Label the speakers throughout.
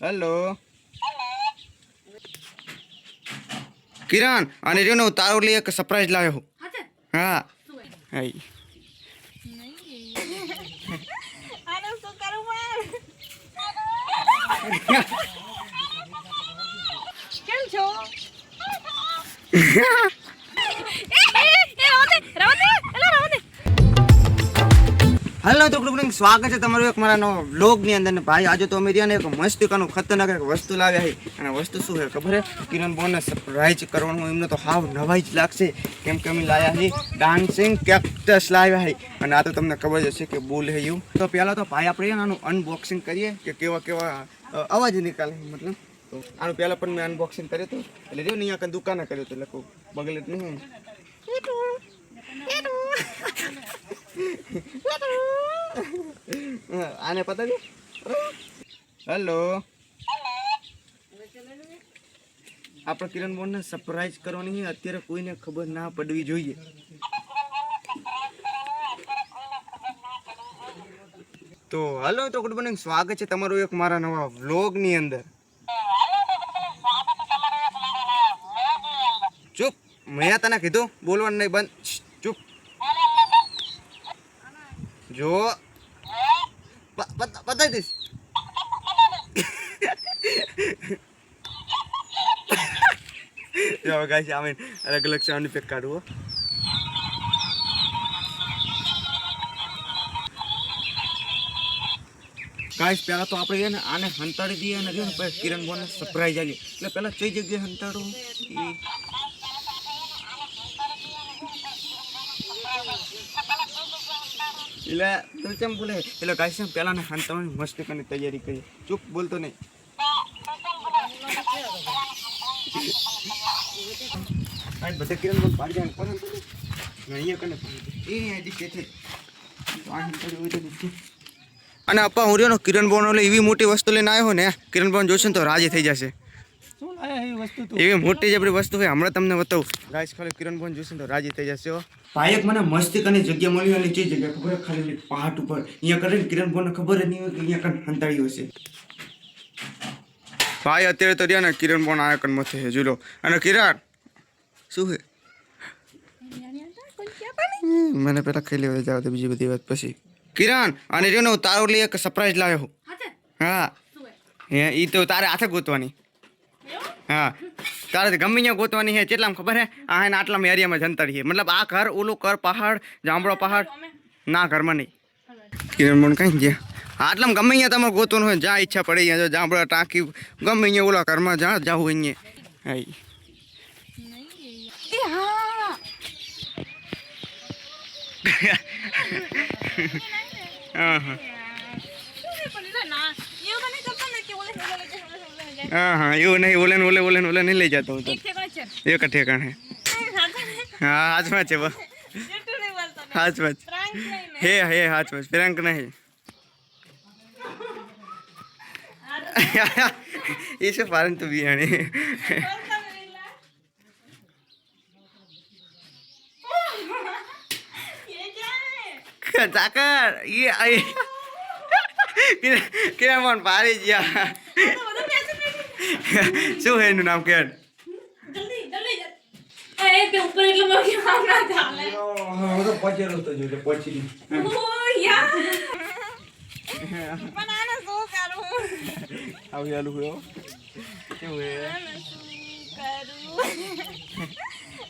Speaker 1: Hello કિરણ, અને જો ને તારો लिए एक सरप्राइज लायो हूँ। हाँ हाय
Speaker 2: કેમ છો?
Speaker 1: हेलो तो गुड स्वागत है તમારું એક મારા નવા વ્લોગ ની અંદર ને ભાઈ આજે તો અમે રહ્યા ને એક મસ્તીકાનું ખતરનાક એક વસ્તુ લાવ્યા છે અને વસ્તુ શું છે ખબર છે કિરણ બોને સરપ્રાઈઝ કરવાનું એમને તો હાવ નવાઈ જ લાગશે કેમ કે અમે લાવ્યા છે ડાન્સિંગ કેક્ટસ લાવ્યા છે અને આ તો તમને ખબર જ હશે કે બોલ હે યુ તો પહેલા તો ભાઈ આપણે આનું અનબોક્સિંગ કરીએ કે કેવા કેવા અવાજ નીકાળે મતલબ તો આનું પહેલા પણ મેં અનબોક્સિંગ કર્યું હતું એટલે જો ને અહીંયા કઈ દુકાને કર્યું હતું લખો બગલે જ નહીં આને પતા છે હેલો આપણે કિરણ બોનને સરપ્રાઈઝ કરવાની છે અત્યારે કોઈને ખબર ના પડવી જોઈએ તો હેલો તો ગુડ મોર્નિંગ સ્વાગત છે તમારું એક મારા નવા વ્લોગ ની અંદર ચૂપ મેં તને કીધું બોલવાનું નહીં બંધ ચૂપ જો બતાવી દઈશ જો ગાઈસ આમે અલગ અલગ સાઉન્ડ ઇફેક્ટ કાઢવો ગાઈસ પહેલા તો આપણે ને આને હંતાડી દઈએ અને જો ને પછી કિરણ બોને સરપ્રાઈઝ આલીએ એટલે પહેલા કઈ જગ્યાએ હંતાડો એટલે તો કેમ બોલે એટલે ગાઈસ પહેલા ને હંતાડવાની મસ્ત કરીને તૈયારી કરીએ ચૂપ બોલતો નહીં આ બધા કિરણ બોલ પાડી જાય પણ અહીંયા કને એ આઈડી કે છે અને અપ્પા હું રહ્યો કિરણ બોન એટલે એવી મોટી વસ્તુ લઈને આવ્યો ને કિરણ બોન જોશે ને તો રાજી થઈ જશે એવી મોટી જબરી વસ્તુ હોય હમણાં તમને બતાવું ગાઈસ ખાલી કિરણ બોન જોશે ને તો રાજી થઈ જશે ભાઈ એક મને મસ્તી કરીને જગ્યા મળી અને જે જગ્યા ખબર ખાલી પહાડ ઉપર અહીંયા કરીને કિરણ બોનને ખબર જ નહીં હોય કે અહીંયા કને હંતાડ્યું હશે ભાઈ અત્યારે તો રહ્યા ને કિરણ બોન આયા કન મથે છે જોલો અને કિરણ શું છે મને પેલા ખાઈ લેવા જાવ તો બીજી બધી વાત પછી કિરણ અને જો ને તારો लिए एक સરપ્રાઈઝ લાવ્યો હું હા એ તો તારે હાથે ગોતવાની હા તારે ગમે ત્યાં ગોતવાની છે કેટલામાં ખબર હે આ એને આટલામાં એરિયામાં જંતરી છે મતલબ આ ઘર ઓલું કર પહાડ જાંબળો પહાડ ના ઘરમાં નહીં કિરણ બોન કઈ ગયા આટલામાં ગમે અહીંયા તમારે ગોતવાનું હોય જ્યાં ઈચ્છા પડે અહીંયા જાંબળા ટાંકી ગમે અહીંયા ઓલા ઘરમાં જ્યાં જાવું અહીંયા હા हाँ એવું નહીં ઓલે નહીં લઈ જતો હું તો એક ઠેકાણ હે હા હાચમાં છે હાચમાં હે હાચમાં પ્રેન્ક નહીં ये से फारन तो भी है जाकर ये आई क्या मन पारी जिया શું હે એનું નામ કે
Speaker 2: જલ્દી એ તે ઉપર એટલે મને કામ ના ચાલે
Speaker 1: હું તો પચેરો તો જો પચી
Speaker 2: ઓ યાર પણ આને શું કરું
Speaker 1: આવી આલુ હોય કેવું હે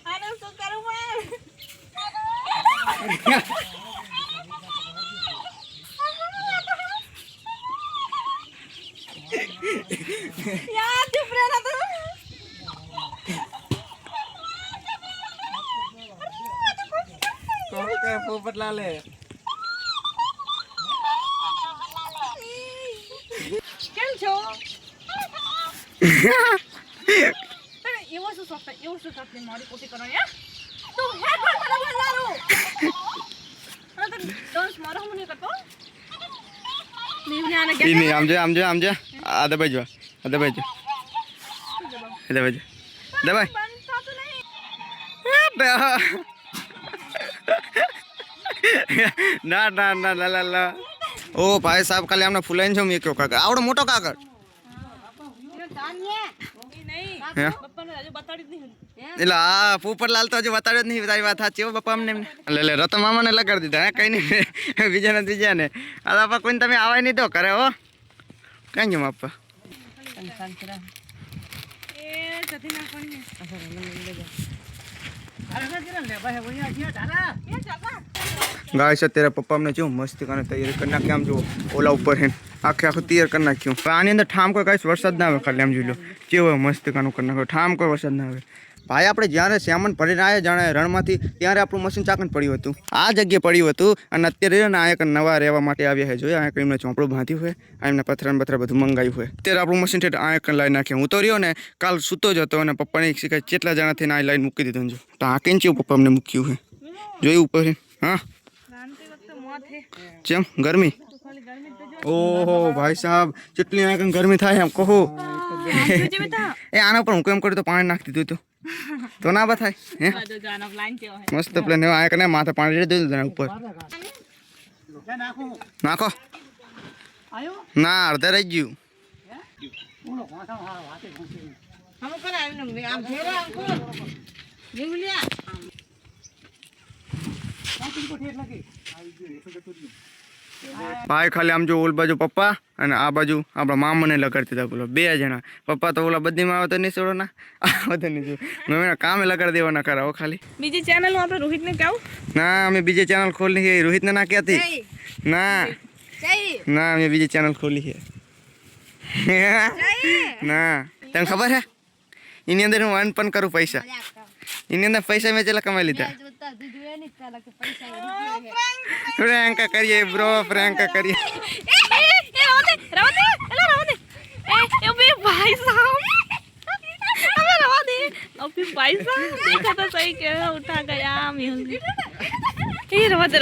Speaker 2: આને શું કરું यार चुप रहना
Speaker 1: तो क्या पोपट लाले
Speaker 2: કેમ છો એવો શું શોખ મારી કોટી કરો યાર તું હે પણ મને બોલારો અને તો ડાન્સ મારો હું નહીં કરતો
Speaker 1: ini amja ada baju dabai ના ઓ ભાઈ સાહેબ ખાલી આમને ફૂલાઈને છો મેં કયો કાકર આવડો મોટો કાકર હે?
Speaker 2: પપ્પાને હજુ બતાડી જ નહીં.
Speaker 1: એટલે આ પોપટલાલ તો હજુ બતાડ્યો જ નહીં. તારી વાત સાચી હો બાપા અમને લે રતો મામાને લગાડી દીધા. કઈ નહીં બીજાને આ બાપા કોઈને તમે આવાય નહીં તો કરે હો. કઈ ગયું બાપા
Speaker 2: એ જતી નાખવાની
Speaker 1: ગાય છે તેરા પપ્પા અમને જો મસ્તી કરીને તૈયારી કરી નાખી. આમ જો ઓલા ઉપર હે આખું તૈયાર કરી નાખ્યું. આની અંદર ઠામ કોઈ કાંઈ વરસાદ ના આવે. ખાલી આમ જોઈ લો કેવો મસ્તી કાનું કરી નાખ્યો. ઠામ કોઈ વરસાદ ના આવે. ભાઈ આપણે જ્યારે શ્યામન ભરીને આવ્યા જાણે રણમાંથી ત્યારે આપણું મશીન ચાકણ પડ્યું હતું. આ જગ્યાએ પડ્યું હતું અને અત્યારે ને આ એક નવા રહેવા માટે આવ્યા છે. જોઈએ આ એમને ચોપડું બાંધ્યું હોય આ એમને પથરા બથરા બધું મંગાવ્યું હોય. અત્યારે આપણું મશીન ઠેઠ આ એક લાઈ નાખ્યું. હું તો રહ્યો ને કાલ સૂતો જ હતો અને પપ્પાને શીખાય કેટલા જણા થઈને આ લાઈન મૂકી દીધું. જો તો આ કેમ ચેવું પપ્પા અમને મૂક્યું હોય જોયું ઉપર હા જેમ ગરમી. ઓહો ભાઈ સાહેબ કેટલી આ ગરમી થાય એમ કહો. એ આના પર હું કેમ કર્યું તો પાણી નાખી દીધું તો ના બતાય હે મસ્ત પ્લેન આ કને માથે પાણી રેડી દીધું તેના ઉપર નાખો ના અડધે રહી ગયું. ભાઈ ખાલી આમ જો ઓલ બાજુ પપ્પા અને આ બાજુ આપણા મામાને લગાડતી હતા. બોલો 2 જણા. પપ્પા તો ઓલા બધીમાં આવે તો નહીં છોડો ના આ બધે નહીં મેં કામે લગાડી દેવાના કરાવો ખાલી.
Speaker 2: બીજી ચેનલ આપણે રોહિતને કહું
Speaker 1: ના અમે બીજી ચેનલ ખોલી છે. રોહિતને ના કહેતી ના ના અમે બીજી ચેનલ ખોલી છે. ના તને ખબર છે એની અંદર હું અર્ન પણ કરું પૈસા. એની અંદર પૈસા મેં ચેલા કમાઈ લીધા. પ્રેન્ક કરીએ બ્રો પ્રેન્ક કરીએ.
Speaker 2: भाई साहब अबे रवा दे अभी भाई साहब देखा तो सही के उठा गया म्यूजिक ये रवा दे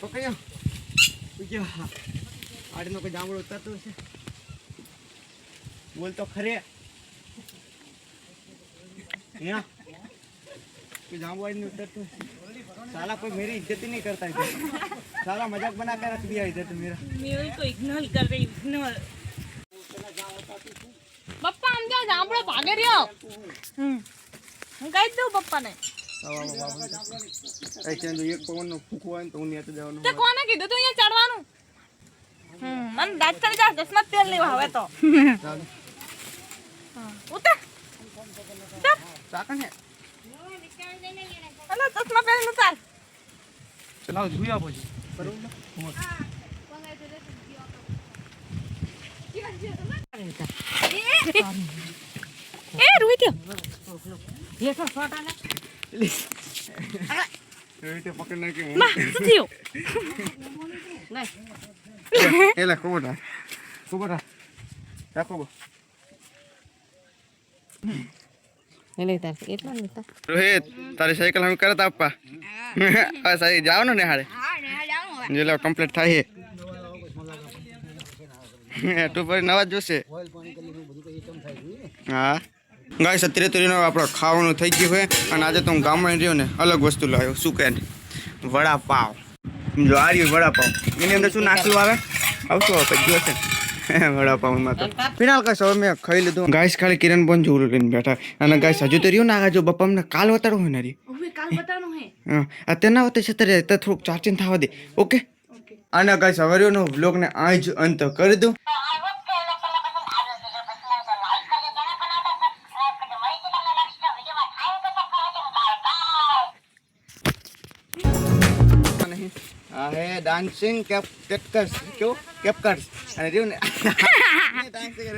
Speaker 1: પકડ્યો ઉજો આડનો કોઈ જાંબળો ઉતરતો છે બોલ તો ખરે યા કોઈ જાંબુ આડનો ઉતરતો साला कोई मेरी इज्जत ही नहीं करता है. साला मजाक बना के रख दिया इधर तो मेरा.
Speaker 2: म्यूजिक को इग्नोर कर रही इग्नोर. पप्पा हम जा जांबड़ो भागे रहो. હું કહી દઉં પપ્પાને.
Speaker 1: એ કે જો એક પવનનો ફૂંકો હોય ને તો હું નેતે જવાનું.
Speaker 2: તે કોને કીધું તું અહીંયા ચડવાનું? મને દાંત કરી જા દસમા તેલ લેવા હવે તો. ઉતર.
Speaker 1: ચાકણ હે.
Speaker 2: અલા દસમા પહેરી ઉતાર.
Speaker 1: ચલાવ જોયા પછી. બરોબર.
Speaker 2: એ રોહિત
Speaker 1: રોહિત પકડ નાખી.
Speaker 2: માં શું થયું?
Speaker 1: એલા કોબરા રાખો બો. રોહિત તારી સાયકલ અમે કરતા આપવા હવે સાહેબ જાવ ને હારે જે લો કમ્પ્લીટ થાય છે તું પર નવા જોશે. હા ગાઈસ અત્યારે તો આપણો ખાવાનું થઈ ગયું હોય અને આજે તો હું ગામમાં રહ્યો ને અલગ વસ્તુ લાવ્યો. શું કહે ને વડાપાવ. જો આ રહ્યું વડાપાવ. એની અંદર શું નાખેલું આવે આવશું આવે પછી જોશે વડાપાવમાં તો ફિનાલ કઈ હવે મેં ખાઈ લીધું. ગાઈસ ખાલી કિરણ બોન જોવું લઈને બેઠા અને ગાઈસ હજુ તો રહ્યું ને આગળ જો બપ્પા અમને કાલ વતાડો હોય ને રી
Speaker 2: કાલ બતાનો હે
Speaker 1: હા અત્યારે ના હોતે છતરે તો થોડુંક ચાર્જિંગ થવા દે. ઓકે અને ગાઈસ હવે રહ્યો વ્લોગને આ જ અંત કરી દઉં. હે ડાન્સિંગ કેપકર્સ ક્યો કેપકર્સ અને રહ્યું ને ડાન્સિંગ કરે